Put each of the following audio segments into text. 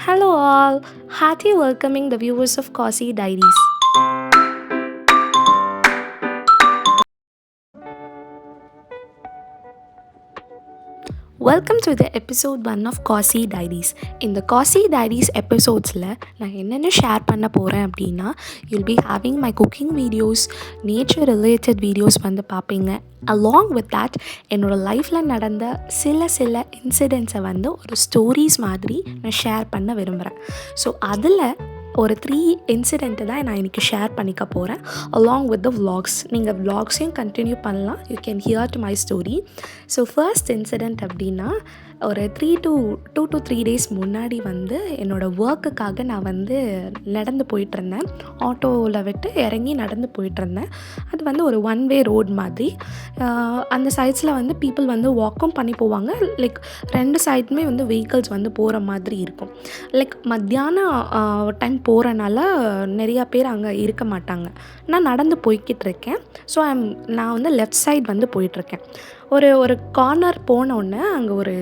Hello, all. Hearty welcoming the viewers of Cozy Diaries. Welcome to the episode 1 of Cozy Diaries. இந்த Cozy Diaries எபிசோட்ஸில் நான் என்னென்ன share பண்ண போகிறேன் அப்படின்னா, you'll be having my cooking videos, nature related videos வந்து பார்ப்பீங்க. Along with that என்னோடய லைஃப்பில் நடந்த சில இன்சிடென்ட்ஸை வந்து ஒரு ஸ்டோரிஸ் மாதிரி நான் ஷேர் பண்ண விரும்புகிறேன். ஸோ அதில் ஒரு 3 இன்சிடெண்ட்டு தான் நான் இன்றைக்கி ஷேர் பண்ணிக்க போகிறேன் அலாங் வித் த விலாக்ஸ். நீங்கள் விலாக்ஸையும் கண்டினியூ பண்ணலாம். You can hear to my story. So first incident அப்படின்னா, ஒரு 2 to 3 டேஸ் முன்னாடி வந்து என்னோடய ஒர்க்குக்காக நான் வந்து நடந்து போயிட்டுருந்தேன். ஆட்டோவில் விட்டு இறங்கி நடந்து போயிட்டுருந்தேன். அது வந்து ஒரு 1 வே ரோட் மாதிரி. அந்த சைட்ஸில் வந்து பீப்புள் வந்து வாக்கும் பண்ணி போவாங்க. லைக் 2 சைடுமே வந்து வெஹிக்கல்ஸ் வந்து போகிற மாதிரி இருக்கும். லைக் மத்தியானம் டைம் போகிறனால நிறையா பேர் அங்கே இருக்க மாட்டாங்க. நான் நடந்து போய்கிட்டு இருக்கேன். ஸோ நான் வந்து லெஃப்ட் சைட் வந்து போயிட்டுருக்கேன். ஒரு கார்னர் போனோடனே அங்கே ஒரு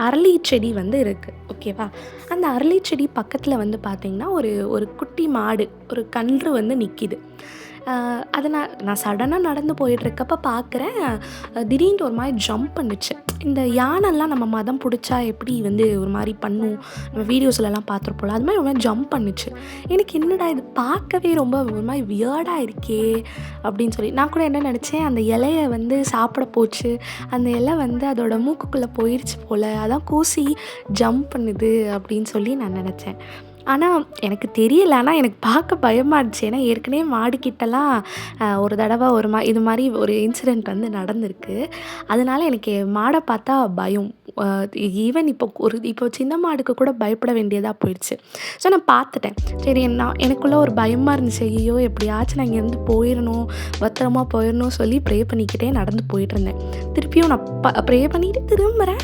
அரளி செடி வந்து இருக்குது. ஓகேவா? அந்த அரளி செடி பக்கத்தில் வந்து பார்த்திங்கன்னா ஒரு குட்டி மாடு, ஒரு கன்று வந்து நிற்கிது. அதை நான் சடனாக நடந்து போயிட்டுருக்கப்போ பார்க்குறேன், திடீர்னு ஒரு மாதிரி ஜம்ப் பண்ணிச்சு. இந்த யானைலாம் நம்ம மதம் பிடிச்சா எப்படி வந்து ஒரு மாதிரி பண்ணும், நம்ம வீடியோஸ்லலாம் பார்த்துருப்போம்ல, அது மாதிரி ஒரு மாதிரி ஜம்ப் பண்ணிச்சு. எனக்கு என்னடா இது பார்க்கவே ரொம்ப ஒரு மாதிரி வியர்டாக இருக்கே அப்படின்னு சொல்லி நான் கூட என்ன நினச்சேன், அந்த இலையை வந்து சாப்பிட போச்சு, அந்த இலை வந்து அதோட மூக்குக்குள்ளே போயிடுச்சு போல், அதான் கூசி ஜம்ப் பண்ணுது அப்படின்னு சொல்லி நான் நினச்சேன். ஆனால் எனக்கு தெரியல. ஆனால் எனக்கு பார்க்க பயமாக இருந்துச்சு. ஏன்னா ஏற்கனவே மாடுக்கிட்டலாம் ஒரு தடவை இது மாதிரி ஒரு இன்சிடெண்ட் வந்து நடந்திருக்கு. அதனால எனக்கு மாடை பார்த்தா பயம். ஈவன் இப்போ சின்ன மாடுக்கு கூட பயப்பட வேண்டியதாக போயிடுச்சு. ஸோ நான் பார்த்துட்டேன். சரி, எனக்குள்ளே ஒரு பயமாக இருந்துச்சு. ஐயோ எப்படியாச்சும் நான் இங்கேருந்து போயிடணும், பத்திரமா போயிடணும் சொல்லி ப்ரே பண்ணிக்கிட்டே நடந்து போயிட்டுருந்தேன். திருப்பியும் நான் ப்ரே பண்ணிவிட்டு திரும்புகிறேன்.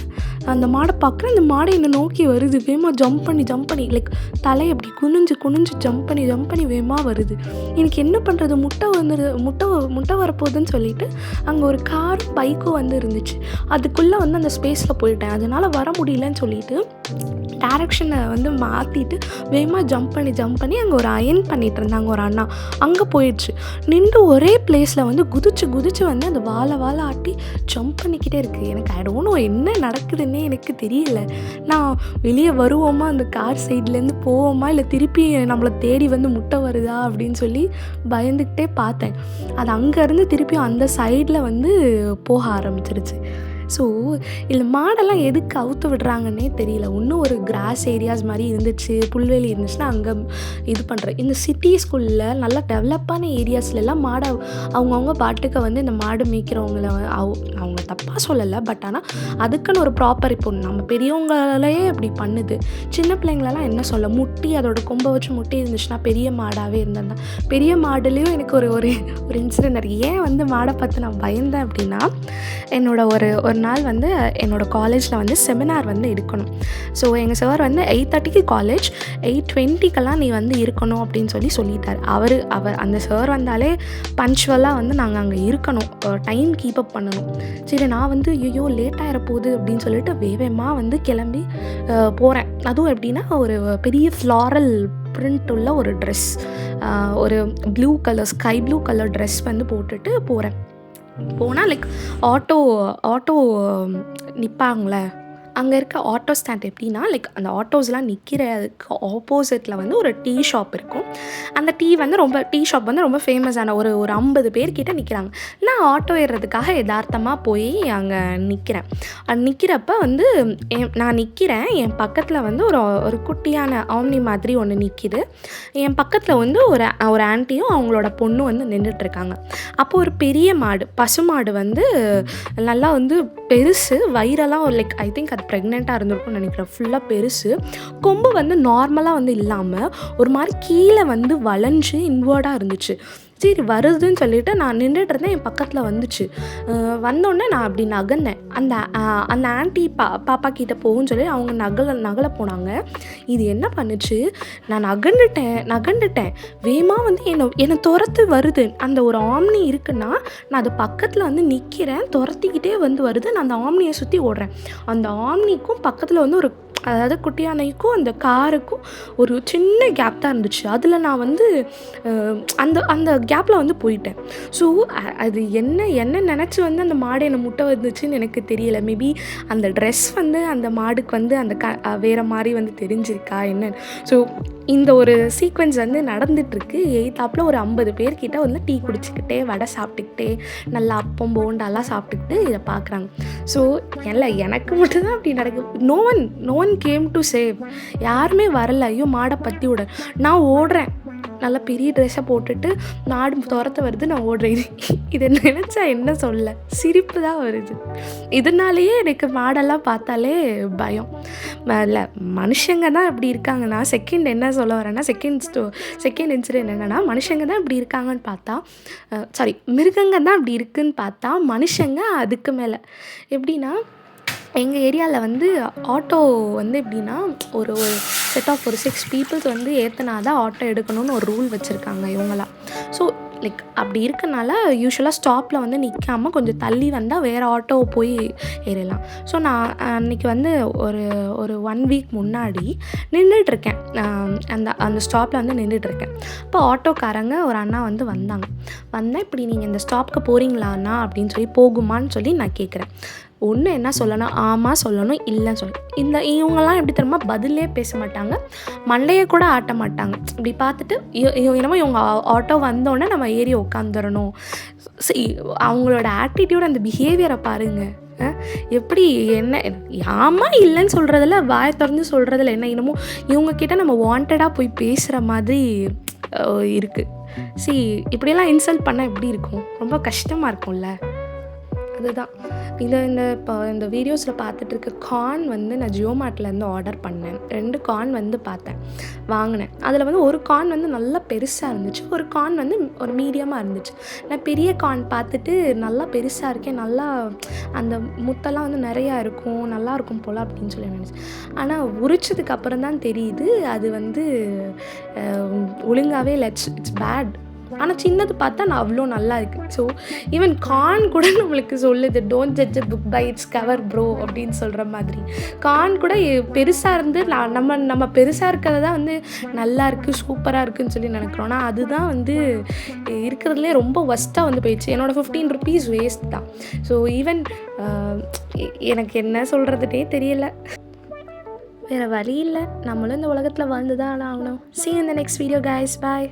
அந்த மாடை பார்க்குறேன். அந்த மாடை என்னை நோக்கி வருது. வேகமாக ஜம்ப் பண்ணி லைக் தலை அப்படி குனிஞ்சு ஜம்ப் பண்ணி வேகமாக வருது. எனக்கு என்ன பண்ணுறது, முட்டை வரப்போகுதுன்னு சொல்லிட்டு அங்கே ஒரு காரும் பைக்கும் வந்து இருந்துச்சு. அதுக்குள்ளே வந்து அந்த ஸ்பேஸில் போயிட்டேன். அதனால் வர முடியலன்னு சொல்லிட்டு டைரக்ஷனை வந்து மாற்றிட்டு வேகமாக ஜம்ப் பண்ணி அங்கே ஒரு அயன் பண்ணிகிட்டு இருந்தாங்க ஒரு அண்ணா. அங்கே போயிடுச்சு. நின்று ஒரே பிளேஸில் வந்து குதிச்சு வந்து அந்த வாழை ஆட்டி ஜம்ப் பண்ணிக்கிட்டே இருக்குது. எனக்கு ஐ டோன்ட் நோ என்ன நடக்குதுன்னே எனக்கு தெரியல. நான் வெளியே வருவோமா, அந்த கார் சைட்லேருந்து போவோமா, இல்லை திருப்பி நம்மளை தேடி வந்து முட்டை வருதா அப்படின்னு சொல்லி பயந்துக்கிட்டே பார்த்தேன். அது அங்கேருந்து திருப்பியும் அந்த சைடில் வந்து போக ஆரம்பிச்சிருச்சு. ஸோ இந்த மாடெல்லாம் எதுக்கு அவுத்து விடுறாங்கன்னே தெரியல. இன்னும் ஒரு கிராஸ் ஏரியாஸ் மாதிரி இருந்துச்சு, புல்வெளி இருந்துச்சுன்னா அங்கே இது பண்ணுறேன். இந்த சிட்டி ஸ்கூலில் நல்லா டெவலப்பான ஏரியாஸ்லாம் மாடை அவங்கவுங்க பாட்டுக்கு வந்து இந்த மாடு மேய்க்கிறவங்கள அவங்க தப்பாக சொல்லலை. பட் ஆனால் அதுக்குன்னு ஒரு ப்ராப்பர், இப்போ நம்ம பெரியவங்களையே இப்படி பண்ணுது. சின்ன பிள்ளைங்களெல்லாம் என்ன சொல்ல, அதோட கொம்பை வச்சு முட்டி இருந்துச்சுன்னா பெரிய மாடாகவே இருந்திருந்தேன். பெரிய மாடுலேயும் எனக்கு ஒரு இன்சிடென்ட். ஏன் வந்து மாடை பார்த்து நான் பயந்தேன் அப்படின்னா, என்னோட ஒரு நாள் வந்து என்னோடய காலேஜில் வந்து செமினார் வந்து எடுக்கணும். ஸோ எங்கள் சார் வந்து 8:30க்கு காலேஜ், 8:20க்கெல்லாம் நீ வந்து இருக்கணும் அப்படின்னு சொல்லிட்டார். அவர் அந்த சார் வந்தாலே பஞ்சுவலாக வந்து நாங்கள் அங்கே இருக்கணும், டைம் கீப்பப் பண்ணணும். சரி, நான் வந்து ஐயோ லேட் ஆகிற போகுது அப்படின்னு சொல்லிட்டு வேகமாக வந்து கிளம்பி போகிறேன். அதுவும் எப்படின்னா, ஒரு பெரிய ஃப்ளாரல் பிரிண்ட் உள்ள ஒரு ட்ரெஸ், ஒரு ஸ்கை ப்ளூ கலர் ட்ரெஸ் வந்து போட்டுட்டு போனால் லைக் ஆட்டோ நிற்பாங்களே, அங்கே இருக்க ஆட்டோ ஸ்டாண்ட் எப்படின்னா, லைக் அந்த ஆட்டோஸ்லாம் நிற்கிறதுக்கு ஆப்போசிட்டில் வந்து ஒரு டீ ஷாப் இருக்கும். அந்த டீ ஷாப் வந்து ரொம்ப ஃபேமஸான ஒரு 50 பேர்கிட்ட நிற்கிறாங்க. நான் ஆட்டோ ஏறுறதுக்காக யதார்த்தமாக போய் அங்கே நிற்கிறேன். நிற்கிறப்ப வந்து நான் நிற்கிறேன். என் பக்கத்தில் வந்து ஒரு குட்டியான ஆம்னி மாதிரி ஒன்று நிற்கிது. என் பக்கத்தில் வந்து ஒரு ஆன்ட்டியும் அவங்களோட பொண்ணும் வந்து நின்றுட்டுருக்காங்க. அப்போது ஒரு பெரிய மாடு, பசுமாடு வந்து நல்லா வந்து பெருசு, வயிறெல்லாம் லைக் ஐ திங்க் அது ப்ரெக்னெண்ட்டாக இருந்திருக்கும்னு நினைக்கிறேன். ஃபுல்லாக பெருசு. கொம்பு வந்து நார்மலாக வந்து இல்லாமல் ஒரு மாதிரி கீழே வந்து வளைஞ்சு இன்வர்டாக இருந்துச்சு. சரி வருதுன்னு சொல்லிட்டு நான் நின்றுட்டு இருந்தேன். என் பக்கத்தில் வந்துச்சு. வந்தோடனே நான் அப்படி நகர்ந்தேன். அந்த ஆன்ட்டி பாப்பா கிட்டே போகும்னு சொல்லி அவங்க நகலை போனாங்க. இது என்ன பண்ணுச்சு, நான் நகண்டுட்டேன். வேகமாக வந்து என்னை துரத்து வருது. அந்த ஒரு ஆம்னி இருக்குன்னா, நான் அது பக்கத்தில் வந்து நிற்கிறேன், துரத்திக்கிட்டே வந்து வருது. நான் அந்த ஆம்னியை சுற்றி ஓடுறேன். அந்த ஆம்னிக்கும் பக்கத்தில் வந்து அதாவது குட்டி யானைக்கும் அந்த காருக்கும் ஒரு சின்ன கேப் தான் இருந்துச்சு. அதில் நான் வந்து அந்த அந்த கேப்பில் வந்து போயிட்டேன். ஸோ அது என்ன நினச்சி வந்து அந்த மாடு என்னை முட்டை வந்துச்சுன்னு எனக்கு தெரியலை. மேபி அந்த ட்ரெஸ் வந்து அந்த மாடுக்கு வந்து அந்த வேறு மாதிரி வந்து தெரிஞ்சிருக்கா என்னன்னு. ஸோ இந்த ஒரு சீக்வென்ஸ் வந்து நடந்துகிட்ருக்கு. எய்த்தாப்பில் ஒரு 50 பேர்கிட்ட வந்து டீ குடிச்சிக்கிட்டே வடை சாப்பிட்டுக்கிட்டே நல்லா அப்பம் போண்டாலாம் சாப்பிட்டுக்கிட்டு இதை பார்க்குறாங்க. ஸோ எனக்கு மட்டும்தான் அப்படி நடக்குது. No one came to save. யாருமே வரல. ஐயோ மாடை பற்றி விட நான் ஓடுறேன். நல்லா பெரிய ட்ரெஸ்ஸை போட்டுட்டு மாடு துரத்த வருது, நான் ஓடுறேன். இதை நினச்சா என்ன சொல்ல, சிரிப்பு தான் வருது. இதனாலேயே எனக்கு மாடெல்லாம் பார்த்தாலே பயம். இல்லை மனுஷங்க தான் இப்படி இருக்காங்கன்னா, செகண்ட் என்ன சொல்ல வரேன்னா, செகண்ட் இன்சிடென்ட் என்னென்னா, மனுஷங்க தான் இப்படி இருக்காங்கன்னு பார்த்தா மிருகங்க தான் இப்படி இருக்குன்னு பார்த்தா மனுஷங்க அதுக்கு மேலே. எப்படின்னா எங்கள் ஏரியாவில் வந்து ஆட்டோ வந்து எப்படின்னா ஒரு செட் ஆஃப் ஒரு 6 பீப்புள்ஸ் வந்து ஏற்றினா தான் ஆட்டோ எடுக்கணும்னு ஒரு ரூல் வச்சுருக்காங்க இவங்களாம். ஸோ லைக் அப்படி இருக்கனால யூஸ்வலாக ஸ்டாப்பில் வந்து நிற்காமல் கொஞ்சம் தள்ளி வந்தால் வேறு ஆட்டோ போய் ஏறிடலாம். ஸோ நான் அன்றைக்கி வந்து ஒரு 1 வீக் முன்னாடி நின்றுட்டுருக்கேன். அந்த ஸ்டாப்பில் வந்து நின்றுட்டுருக்கேன். அப்போ ஆட்டோக்காரங்க ஒரு அண்ணா வந்து வந்தால் இப்படி நீங்கள் இந்த ஸ்டாப்புக்கு போகிறீங்களாண்ணா அப்படின்னு சொல்லி போகுமான்னு சொல்லி நான் கேட்குறேன். ஒன்று என்ன சொல்லணும், ஆமாம் சொல்லணும், இல்லைன்னு சொல்லணும். இவங்கெல்லாம் எப்படி தெரியுமா, பதிலே பேச மாட்டாங்க, மண்டையை கூட ஆட்ட மாட்டாங்க. இப்படி பார்த்துட்டு என்னமோ இவங்க ஆட்டோ வந்தோடனே நம்ம ஏறி உட்காந்துடணும். அவங்களோட ஆட்டிடியூட், அந்த பிஹேவியரை பாருங்கள். எப்படி என்ன ஆமாம் இல்லைன்னு சொல்கிறதில்ல, வாயை திறந்து சொல்கிறதில்ல. என்ன என்னமோ இவங்கக்கிட்ட நம்ம வாண்டடாக போய் பேசுகிற மாதிரி இருக்குது. இப்படியெல்லாம் இன்சல்ட் பண்ணால் எப்படி இருக்கும், ரொம்ப கஷ்டமாக இருக்கும்ல. அதுதான் இப்போ இந்த வீடியோஸில் பார்த்துட்ருக்க கார்ன் வந்து நான் ஜியோமார்ட்லேருந்து ஆர்டர் பண்ணேன். 2 கார்ன் வந்து வாங்கினேன். அதில் வந்து ஒரு கார்ன் வந்து நல்லா பெருசாக இருந்துச்சு, ஒரு கார்ன் வந்து ஒரு மீடியமாக இருந்துச்சு. நான் பெரிய கார்ன் பார்த்துட்டு நல்லா பெருசாக இருக்கேன், நல்லா அந்த முத்தெல்லாம் வந்து நிறையா இருக்கும், நல்லாயிருக்கும் போல் அப்படின்னு சொல்லி நினச்சேன். ஆனால் உரிச்சதுக்கு அப்புறம் தான் தெரியுது அது வந்து ஒழுங்காகவே இல்லை, இட்ஸ் பேட். ஆனால் சின்னது பார்த்தா நான் அவ்வளோ நல்லா இருக்குது. ஸோ ஈவன் கார்ன் கூட நம்மளுக்கு சொல்லுது, don't judge a book by its cover bro அப்படின்னு சொல்கிற மாதிரி. கார்ன் கூட பெருசாக இருந்து நம்ம பெருசாக இருக்கிறது தான் வந்து நல்லா இருக்குது, சூப்பராக இருக்குதுன்னு சொல்லி நினைக்கிறோம். ஆனால் அதுதான் வந்து இருக்கிறதுலே ரொம்ப ஒஸ்ட்டாக வந்து போயிடுச்சு. என்னோடய 15 rupees வேஸ்ட் தான். ஸோ ஈவன் எனக்கு என்ன சொல்கிறதுனே தெரியல. வேறு வழி இல்லை, நம்மளும் இந்த உலகத்தில் வாழ்ந்து தான் ஆகணும். See you in the next video guys. Bye.